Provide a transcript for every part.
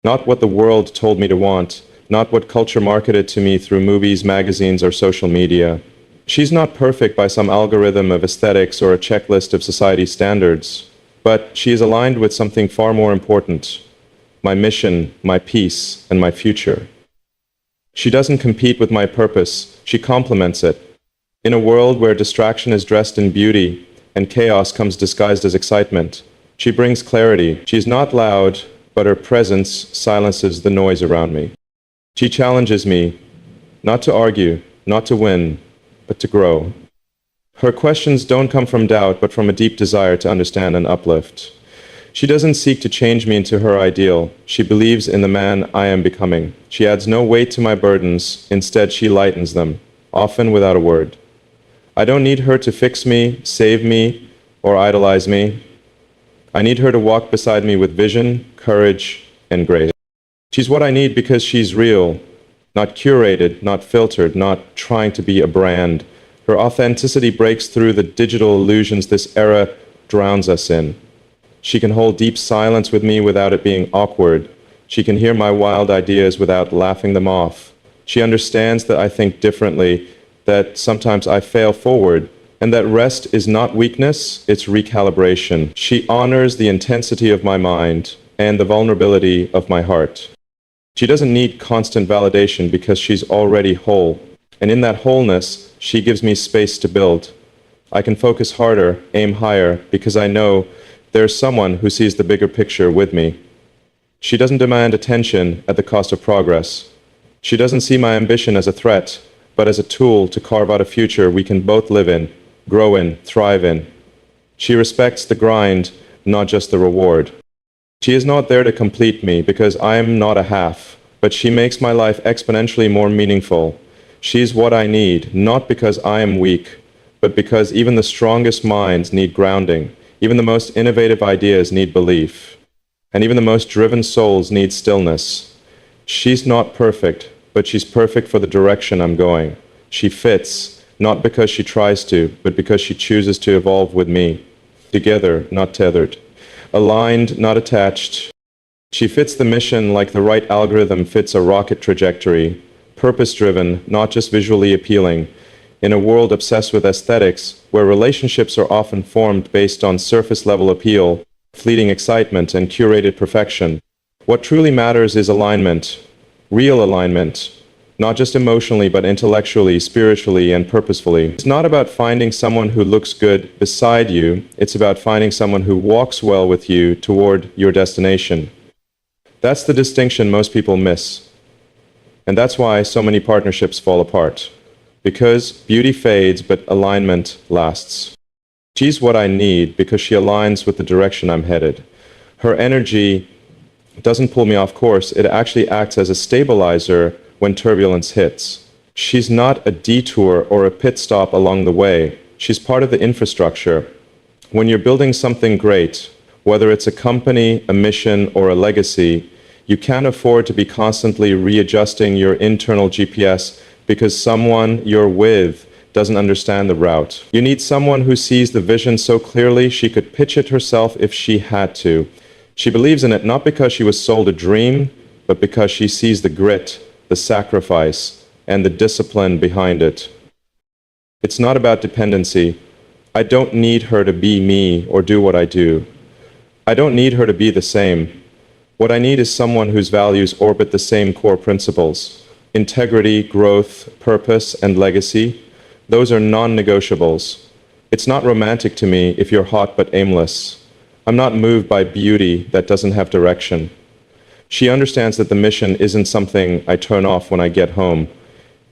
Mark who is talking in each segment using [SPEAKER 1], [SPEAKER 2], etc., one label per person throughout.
[SPEAKER 1] Not what the world told me to want, not what culture marketed to me through movies, magazines, or social media. She's not perfect by some algorithm of aesthetics or a checklist of society standards, but she is aligned with something far more important: my mission, my peace, and my future. She doesn't compete with my purpose, she complements it. In a world where distraction is dressed in beauty and chaos comes disguised as excitement, she brings clarity. She's not loud, but her presence silences the noise around me. She challenges me, not to argue, not to win, but to grow. Her questions don't come from doubt, but from a deep desire to understand and uplift. She doesn't seek to change me into her ideal. She believes in the man I am becoming. She adds no weight to my burdens. Instead, she lightens them, often without a word. I don't need her to fix me, save me, or idolize me. I need her to walk beside me with vision, courage, and grace. She's what I need because she's real, not curated, not filtered, not trying to be a brand. Her authenticity breaks through the digital illusions this era drowns us in. She can hold deep silence with me without it being awkward. She can hear my wild ideas without laughing them off. She understands that I think differently, that sometimes I fail forward, and that rest is not weakness, it's recalibration. She honors the intensity of my mind and the vulnerability of my heart. She doesn't need constant validation because she's already whole. And in that wholeness, she gives me space to build. I can focus harder, aim higher, because I know there's someone who sees the bigger picture with me. She doesn't demand attention at the cost of progress. She doesn't see my ambition as a threat, but as a tool to carve out a future we can both live in, grow in, thrive in. She respects the grind, not just the reward. She is not there to complete me because I am not a half, but she makes my life exponentially more meaningful. She's what I need, not because I am weak, but because even the strongest minds need grounding. Even the most innovative ideas need belief. And even the most driven souls need stillness. She's not perfect, but she's perfect for the direction I'm going. She fits, not because she tries to, but because she chooses to evolve with me. Together, not tethered. Aligned, not attached. She fits the mission like the right algorithm fits a rocket trajectory. Purpose-driven, not just visually appealing. In a world obsessed with aesthetics, where relationships are often formed based on surface-level appeal, fleeting excitement, and curated perfection, what truly matters is alignment. Real alignment. Not just emotionally, but intellectually, spiritually, and purposefully. It's not about finding someone who looks good beside you. It's about finding someone who walks well with you toward your destination. That's the distinction most people miss. And that's why so many partnerships fall apart. Because beauty fades, but alignment lasts. She's what I need because she aligns with the direction I'm headed. Her energy doesn't pull me off course. It actually acts as a stabilizer when turbulence hits. She's not a detour or a pit stop along the way. She's part of the infrastructure. When you're building something great, whether it's a company, a mission, or a legacy, you can't afford to be constantly readjusting your internal GPS because someone you're with doesn't understand the route. You need someone who sees the vision so clearly she could pitch it herself if she had to. She believes in it not because she was sold a dream, but because she sees the grit, the sacrifice, and the discipline behind it. It's not about dependency. I don't need her to be me or do what I do. I don't need her to be the same. What I need is someone whose values orbit the same core principles. Integrity, growth, purpose, and legacy. Those are non-negotiables. It's not romantic to me if you're hot but aimless. I'm not moved by beauty that doesn't have direction. She understands that the mission isn't something I turn off when I get home.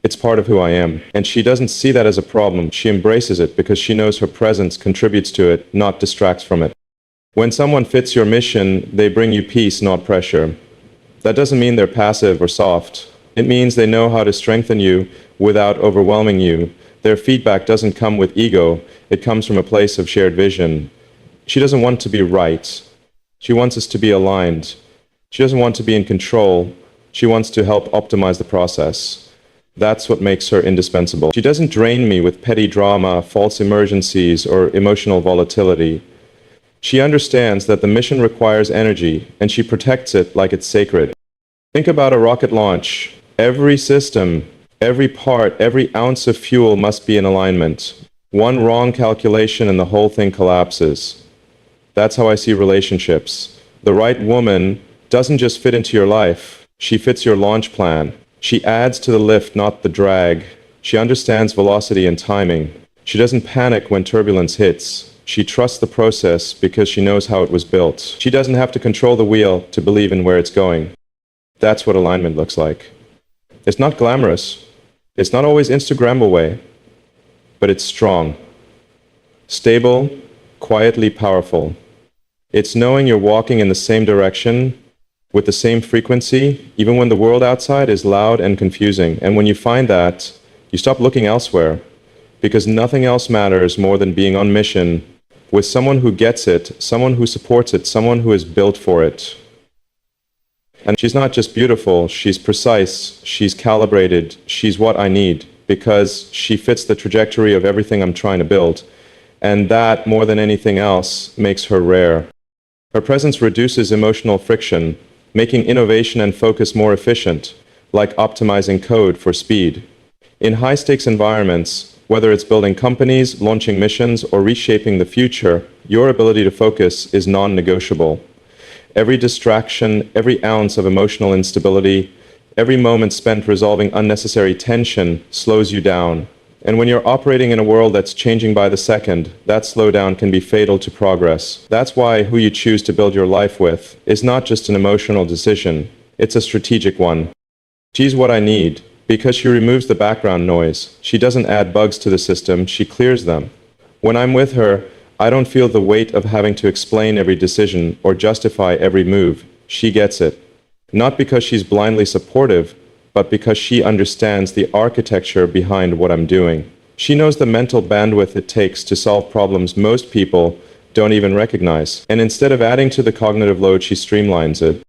[SPEAKER 1] It's part of who I am. And she doesn't see that as a problem. She embraces it because she knows her presence contributes to it, not distracts from it. When someone fits your mission, they bring you peace, not pressure. That doesn't mean they're passive or soft. It means they know how to strengthen you without overwhelming you. Their feedback doesn't come with ego. It comes from a place of shared vision. She doesn't want to be right. She wants us to be aligned. She doesn't want to be in control. She wants to help optimize the process. That's what makes her indispensable. She doesn't drain me with petty drama, false emergencies, or emotional volatility. She understands that the mission requires energy, and she protects it like it's sacred. Think about a rocket launch. Every system, every part, every ounce of fuel must be in alignment. One wrong calculation and the whole thing collapses. That's how I see relationships. The right woman doesn't just fit into your life. She fits your launch plan. She adds to the lift, not the drag. She understands velocity and timing. She doesn't panic when turbulence hits. She trusts the process because she knows how it was built. She doesn't have to control the wheel to believe in where it's going. That's what alignment looks like. It's not glamorous. It's not always Instagrammable way, but it's strong. Stable, quietly powerful. It's knowing you're walking in the same direction, with the same frequency, even when the world outside is loud and confusing. And when you find that, you stop looking elsewhere, because nothing else matters more than being on mission with someone who gets it, someone who supports it, someone who is built for it. And she's not just beautiful, she's precise, she's calibrated, she's what I need, because she fits the trajectory of everything I'm trying to build. And that, more than anything else, makes her rare. Her presence reduces emotional friction, making innovation and focus more efficient, like optimizing code for speed. In high-stakes environments, whether it's building companies, launching missions, or reshaping the future, your ability to focus is non-negotiable. Every distraction, every ounce of emotional instability, every moment spent resolving unnecessary tension slows you down. And when you're operating in a world that's changing by the second, that slowdown can be fatal to progress. That's why who you choose to build your life with is not just an emotional decision, it's a strategic one. She's what I need, because she removes the background noise. She doesn't add bugs to the system, she clears them. When I'm with her, I don't feel the weight of having to explain every decision or justify every move. She gets it. Not because she's blindly supportive, but because she understands the architecture behind what I'm doing. She knows the mental bandwidth it takes to solve problems most people don't even recognize. And instead of adding to the cognitive load, she streamlines it.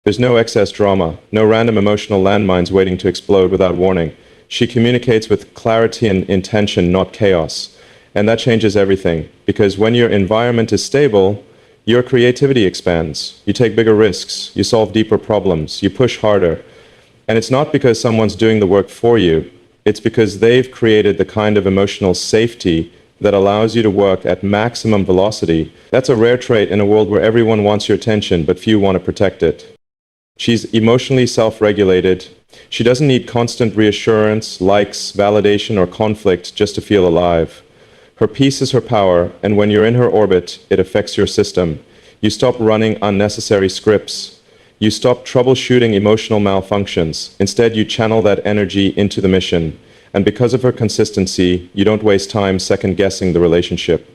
[SPEAKER 1] There's no excess drama, no random emotional landmines waiting to explode without warning. She communicates with clarity and intention, not chaos. And that changes everything, because when your environment is stable, your creativity expands. You take bigger risks, you solve deeper problems, you push harder. And it's not because someone's doing the work for you, it's because they've created the kind of emotional safety that allows you to work at maximum velocity. That's a rare trait in a world where everyone wants your attention, but few want to protect it. She's emotionally self-regulated. She doesn't need constant reassurance, likes, validation, or conflict just to feel alive. Her peace is her power, and when you're in her orbit, it affects your system. You stop running unnecessary scripts. You stop troubleshooting emotional malfunctions. Instead, you channel that energy into the mission. And because of her consistency, you don't waste time second-guessing the relationship.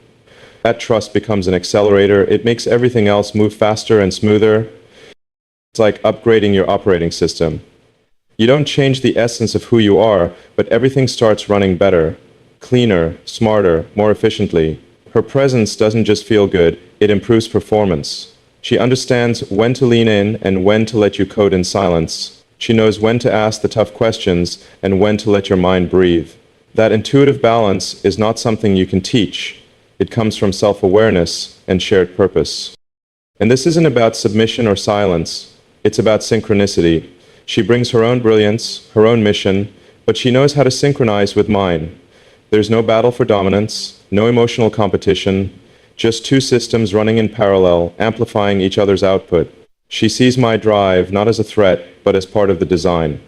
[SPEAKER 1] That trust becomes an accelerator. It makes everything else move faster and smoother. It's like upgrading your operating system. You don't change the essence of who you are, but everything starts running better. Cleaner, smarter, more efficiently. Her presence doesn't just feel good, it improves performance. She understands when to lean in and when to let you code in silence. She knows when to ask the tough questions and when to let your mind breathe. That intuitive balance is not something you can teach. It comes from self-awareness and shared purpose. And this isn't about submission or silence. It's about synchronicity. She brings her own brilliance, her own mission, but she knows how to synchronize with mine. There's no battle for dominance, no emotional competition, just two systems running in parallel, amplifying each other's output. She sees my drive not as a threat, but as part of the design.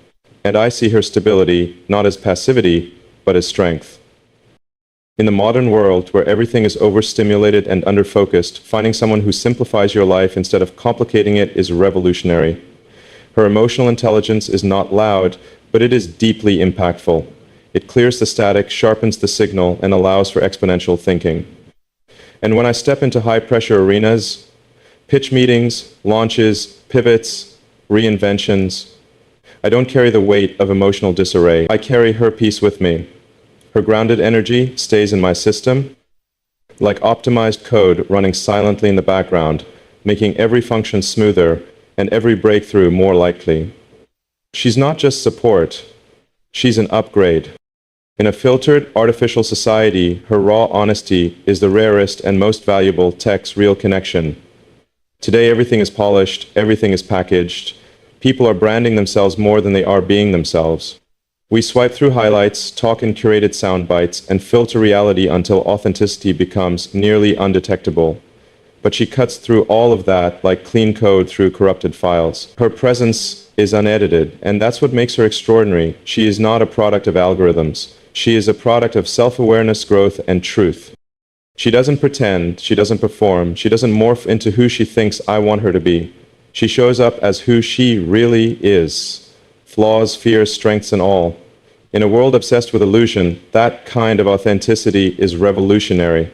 [SPEAKER 1] And I see her stability not as passivity, but as strength. In the modern world, where everything is overstimulated and underfocused, finding someone who simplifies your life instead of complicating it is revolutionary. Her emotional intelligence is not loud, but it is deeply impactful. It clears the static, sharpens the signal, and allows for exponential thinking. And when I step into high-pressure arenas, pitch meetings, launches, pivots, reinventions, I don't carry the weight of emotional disarray. I carry her peace with me. Her grounded energy stays in my system, like optimized code running silently in the background, making every function smoother and every breakthrough more likely. She's not just support, she's an upgrade. In a filtered, artificial society, her raw honesty is the rarest and most valuable tech's real connection. Today, everything is polished, everything is packaged. People are branding themselves more than they are being themselves. We swipe through highlights, talk in curated sound bites, and filter reality until authenticity becomes nearly undetectable. But she cuts through all of that like clean code through corrupted files. Her presence is unedited, and that's what makes her extraordinary. She is not a product of algorithms. She is a product of self-awareness, growth, and truth. She doesn't pretend, she doesn't perform, she doesn't morph into who she thinks I want her to be. She shows up as who she really is. Flaws, fears, strengths, and all. In a world obsessed with illusion, that kind of authenticity is revolutionary.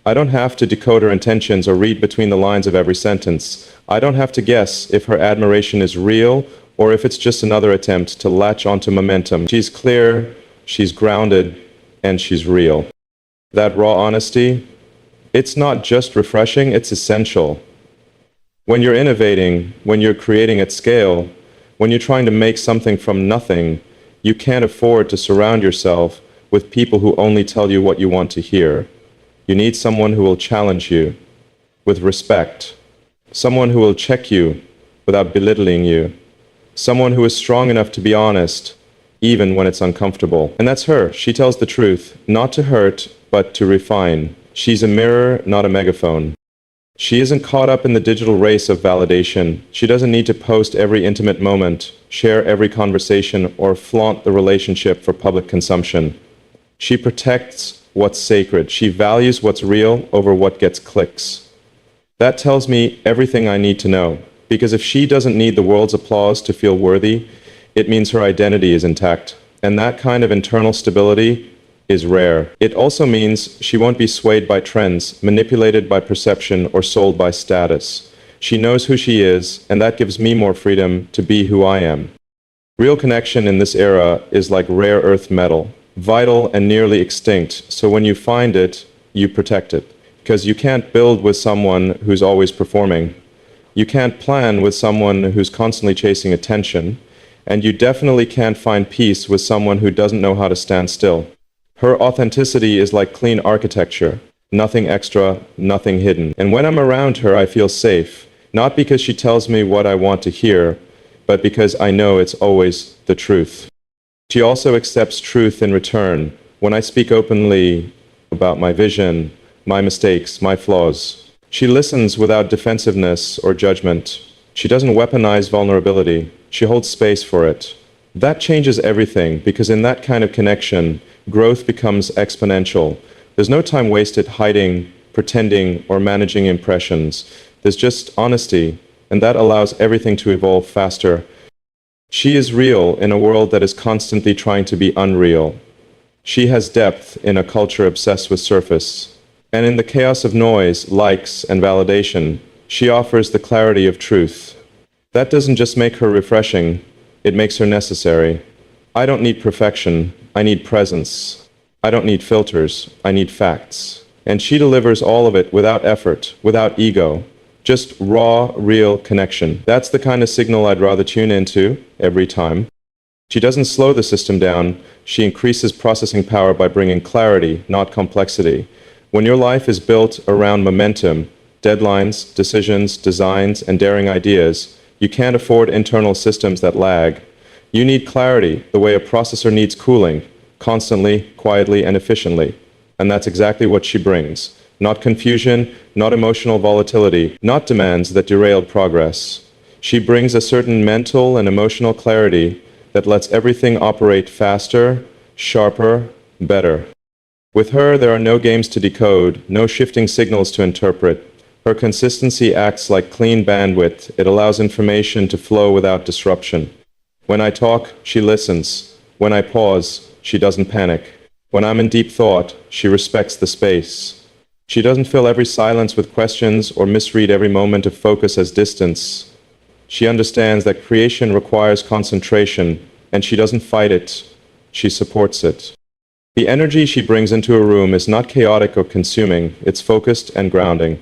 [SPEAKER 1] I don't have to decode her intentions or read between the lines of every sentence. I don't have to guess if her admiration is real or if it's just another attempt to latch onto momentum. She's clear, she's grounded, and she's real. That raw honesty, it's not just refreshing, it's essential. When you're innovating, when you're creating at scale, when you're trying to make something from nothing, you can't afford to surround yourself with people who only tell you what you want to hear. You need someone who will challenge you with respect, someone who will check you without belittling you, someone who is strong enough to be honest, even when it's uncomfortable. And that's her. She tells the truth, not to hurt, but to refine. She's a mirror, not a megaphone. She isn't caught up in the digital race of validation. She doesn't need to post every intimate moment, share every conversation, or flaunt the relationship for public consumption. She protects what's sacred. She values what's real over what gets clicks. That tells me everything I need to know, because if she doesn't need the world's applause to feel worthy, it means her identity is intact. And that kind of internal stability is rare. It also means she won't be swayed by trends, manipulated by perception, or sold by status. She knows who she is, and that gives me more freedom to be who I am. Real connection in this era is like rare earth metal, vital and nearly extinct, so when you find it, you protect it. Because you can't build with someone who's always performing. You can't plan with someone who's constantly chasing attention, and you definitely can't find peace with someone who doesn't know how to stand still. Her authenticity is like clean architecture. Nothing extra, nothing hidden. And when I'm around her, I feel safe. Not because she tells me what I want to hear, but because I know it's always the truth. She also accepts truth in return. When I speak openly about my vision, my mistakes, my flaws, she listens without defensiveness or judgment. She doesn't weaponize vulnerability. She holds space for it. That changes everything, because in that kind of connection, growth becomes exponential. There's no time wasted hiding, pretending, or managing impressions. There's just honesty, and that allows everything to evolve faster. She is real in a world that is constantly trying to be unreal. She has depth in a culture obsessed with surface. And in the chaos of noise, likes, and validation, she offers the clarity of truth. That doesn't just make her refreshing, it makes her necessary. I don't need perfection, I need presence. I don't need filters, I need facts. And she delivers all of it without effort, without ego. Just raw, real connection. That's the kind of signal I'd rather tune into every time. She doesn't slow the system down, she increases processing power by bringing clarity, not complexity. When your life is built around momentum, deadlines, decisions, designs, and daring ideas, you can't afford internal systems that lag. You need clarity, the way a processor needs cooling, constantly, quietly, and efficiently. And that's exactly what she brings. Not confusion, not emotional volatility, not demands that derail progress. She brings a certain mental and emotional clarity that lets everything operate faster, sharper, better. With her, there are no games to decode, no shifting signals to interpret. Her consistency acts like clean bandwidth. It allows information to flow without disruption. When I talk, she listens. When I pause, she doesn't panic. When I'm in deep thought, she respects the space. She doesn't fill every silence with questions or misread every moment of focus as distance. She understands that creation requires concentration, and she doesn't fight it. She supports it. The energy she brings into a room is not chaotic or consuming. It's focused and grounding.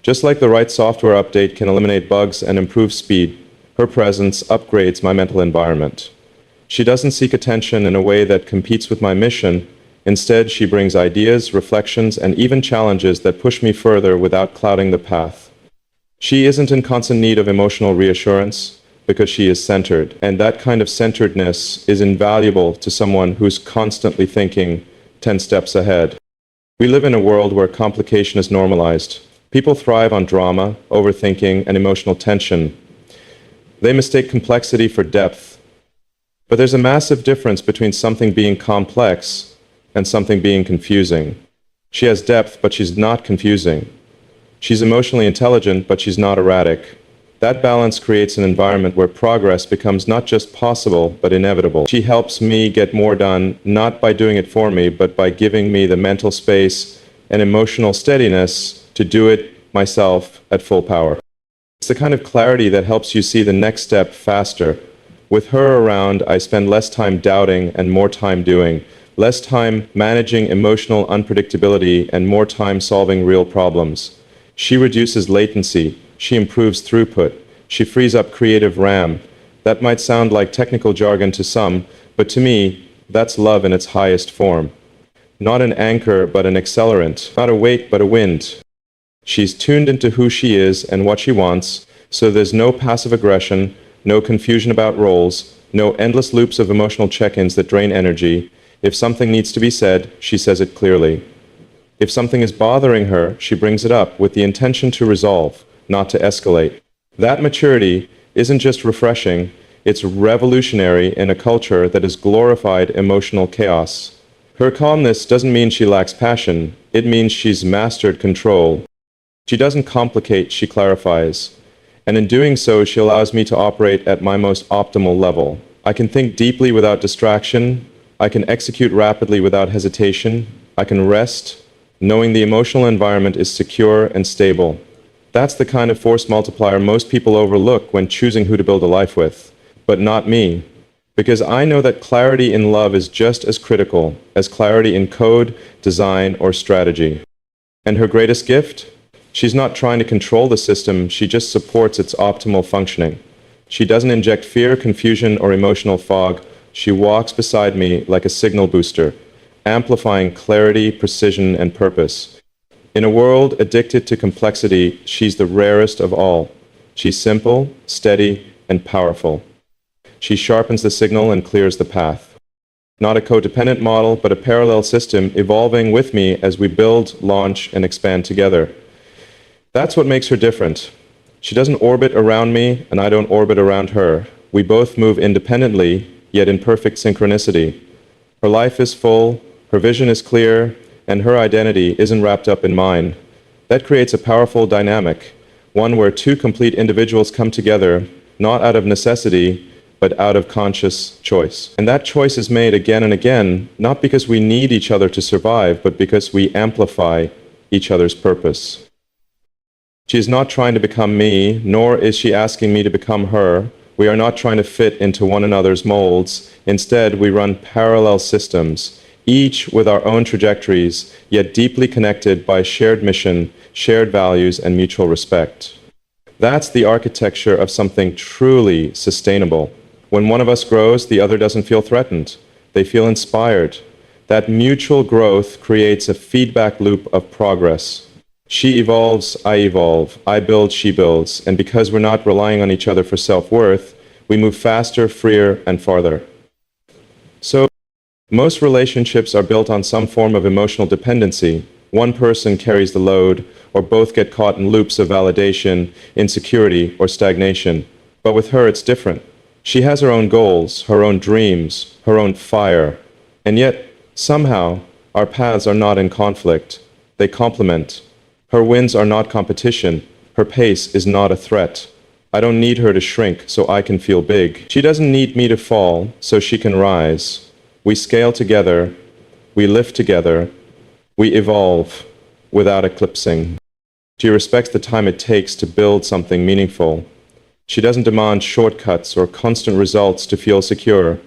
[SPEAKER 1] Just like the right software update can eliminate bugs and improve speed, her presence upgrades my mental environment. She doesn't seek attention in a way that competes with my mission. Instead, she brings ideas, reflections, and even challenges that push me further without clouding the path. She isn't in constant need of emotional reassurance because she is centered, and that kind of centeredness is invaluable to someone who's constantly thinking 10 steps ahead. We live in a world where complication is normalized. People thrive on drama, overthinking, and emotional tension. They mistake complexity for depth. But there's a massive difference between something being complex and something being confusing. She has depth, but she's not confusing. She's emotionally intelligent, but she's not erratic. That balance creates an environment where progress becomes not just possible, but inevitable. She helps me get more done, not by doing it for me, but by giving me the mental space and emotional steadiness to do it myself at full power. It's the kind of clarity that helps you see the next step faster. With her around, I spend less time doubting and more time doing, less time managing emotional unpredictability and more time solving real problems. She reduces latency. She improves throughput. She frees up creative RAM. That might sound like technical jargon to some, but to me, that's love in its highest form. Not an anchor, but an accelerant. Not a weight, but a wind. She's tuned into who she is and what she wants, so there's no passive aggression, no confusion about roles, no endless loops of emotional check-ins that drain energy. If something needs to be said, she says it clearly. If something is bothering her, she brings it up with the intention to resolve, not to escalate. That maturity isn't just refreshing, it's revolutionary in a culture that has glorified emotional chaos. Her calmness doesn't mean she lacks passion, it means she's mastered control. She doesn't complicate, she clarifies. And in doing so, she allows me to operate at my most optimal level. I can think deeply without distraction, I can execute rapidly without hesitation, I can rest, knowing the emotional environment is secure and stable. That's the kind of force multiplier most people overlook when choosing who to build a life with. But not me. Because I know that clarity in love is just as critical as clarity in code, design, or strategy. And her greatest gift? She's not trying to control the system, she just supports its optimal functioning. She doesn't inject fear, confusion, or emotional fog. She walks beside me like a signal booster, amplifying clarity, precision, and purpose. In a world addicted to complexity, she's the rarest of all. She's simple, steady, and powerful. She sharpens the signal and clears the path. Not a codependent model, but a parallel system evolving with me as we build, launch, and expand together. That's what makes her different. She doesn't orbit around me, and I don't orbit around her. We both move independently, yet in perfect synchronicity. Her life is full, her vision is clear, and her identity isn't wrapped up in mine. That creates a powerful dynamic, one where two complete individuals come together, not out of necessity, but out of conscious choice. And that choice is made again and again, not because we need each other to survive, but because we amplify each other's purpose. She is not trying to become me, nor is she asking me to become her. We are not trying to fit into one another's molds. Instead, we run parallel systems, each with our own trajectories, yet deeply connected by shared mission, shared values, and mutual respect. That's the architecture of something truly sustainable. When one of us grows, the other doesn't feel threatened. They feel inspired. That mutual growth creates a feedback loop of progress. She evolves, I evolve, I build, she builds, and because we're not relying on each other for self-worth, we move faster, freer, and farther. So, most relationships are built on some form of emotional dependency. One person carries the load, or both get caught in loops of validation, insecurity, or stagnation. But with her, it's different. She has her own goals, her own dreams, her own fire. And yet, somehow, our paths are not in conflict. They complement. Her wins are not competition. Her pace is not a threat. I don't need her to shrink so I can feel big. She doesn't need me to fall so she can rise. We scale together. We lift together. We evolve without eclipsing. She respects the time it takes to build something meaningful. She doesn't demand shortcuts or constant results to feel secure.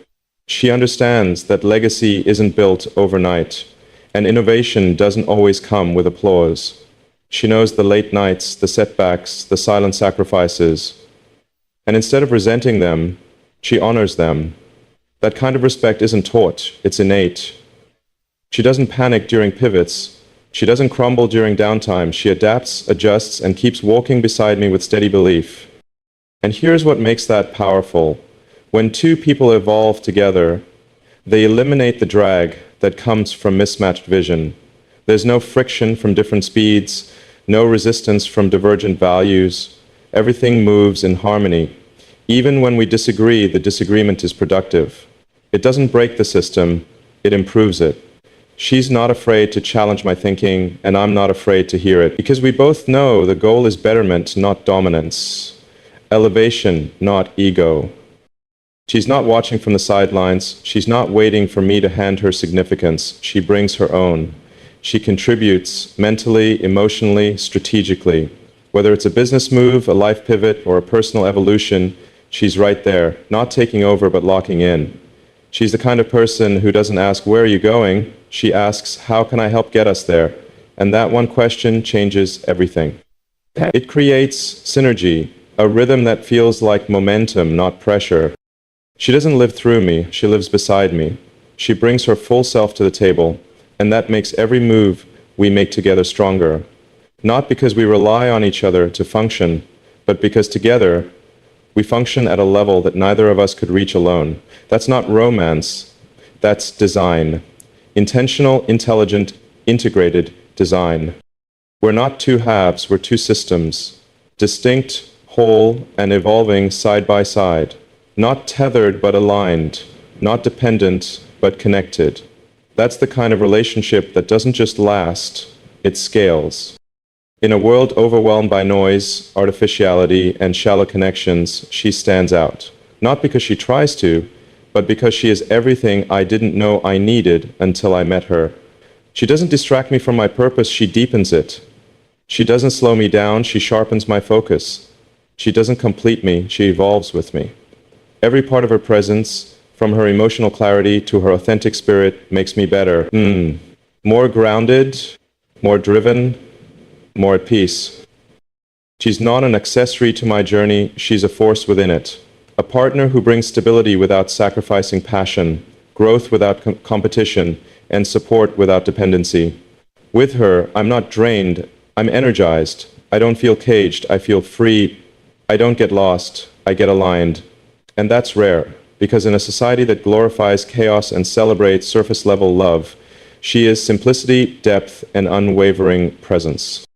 [SPEAKER 1] She understands that legacy isn't built overnight, and innovation doesn't always come with applause. She knows the late nights, the setbacks, the silent sacrifices. And instead of resenting them, she honors them. That kind of respect isn't taught, it's innate. She doesn't panic during pivots. She doesn't crumble during downtime. She adapts, adjusts, and keeps walking beside me with steady belief. And here's what makes that powerful. When two people evolve together, they eliminate the drag that comes from mismatched vision. There's no friction from different speeds, no resistance from divergent values. Everything moves in harmony. Even when we disagree, the disagreement is productive. It doesn't break the system, it improves it. She's not afraid to challenge my thinking, and I'm not afraid to hear it, because we both know the goal is betterment, not dominance. Elevation, not ego. She's not watching from the sidelines. She's not waiting for me to hand her significance. She brings her own. She contributes mentally, emotionally, strategically. Whether it's a business move, a life pivot, or a personal evolution, she's right there, not taking over but locking in. She's the kind of person who doesn't ask, "Where are you going?" She asks, "How can I help get us there?" And that one question changes everything. It creates synergy, a rhythm that feels like momentum, not pressure. She doesn't live through me, she lives beside me. She brings her full self to the table, and that makes every move we make together stronger. Not because we rely on each other to function, but because together we function at a level that neither of us could reach alone. That's not romance, that's design. Intentional, intelligent, integrated design. We're not two halves, we're two systems. Distinct, whole, and evolving side by side. Not tethered but aligned. Not dependent but connected. That's the kind of relationship that doesn't just last, it scales. In a world overwhelmed by noise, artificiality, and shallow connections, she stands out. Not because she tries to, but because she is everything I didn't know I needed until I met her. She doesn't distract me from my purpose, she deepens it. She doesn't slow me down, she sharpens my focus. She doesn't complete me, she evolves with me. Every part of her presence, from her emotional clarity to her authentic spirit, makes me better. More grounded, more driven, more at peace. She's not an accessory to my journey, she's a force within it. A partner who brings stability without sacrificing passion, growth without competition, and support without dependency. With her, I'm not drained, I'm energized. I don't feel caged, I feel free. I don't get lost, I get aligned. And that's rare, because in a society that glorifies chaos and celebrates surface-level love, she is simplicity, depth, and unwavering presence.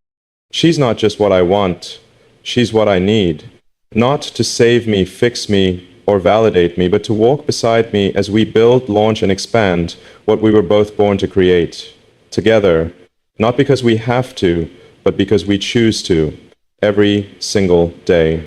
[SPEAKER 1] She's not just what I want, she's what I need. Not to save me, fix me, or validate me, but to walk beside me as we build, launch, and expand what we were both born to create. Together, not because we have to, but because we choose to, every single day.